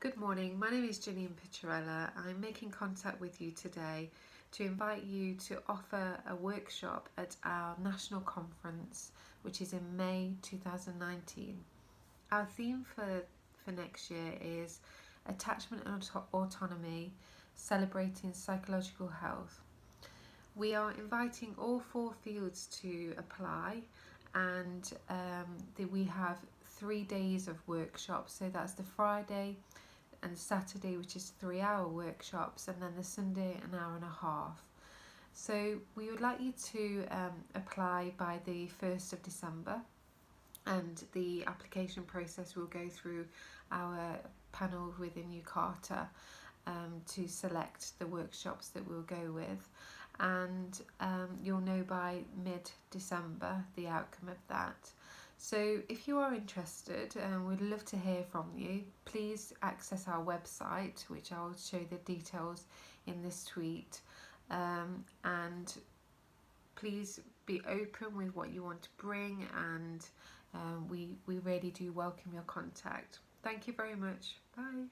Good morning, my name is Janine Picciarella. I'm making contact with you today to invite you to offer a workshop at our national conference, which is in May 2019. Our theme for next year is Attachment and Autonomy, Celebrating Psychological Health. We are inviting all 4 fields to apply, and we have 3 days of workshops. So that's the Friday and Saturday, which is 3-hour workshops, and then the Sunday an hour and a half. So we would like you to apply by the 1st of December, and the application process will go through our panel within Ukata to select the workshops that we'll go with, and you'll know by mid-December the outcome of that. So if you are interested, we'd love to hear from you. Please access our website, which I'll show the details in this tweet, and please be open with what you want to bring, and we really do welcome your contact. Thank you very much. Bye.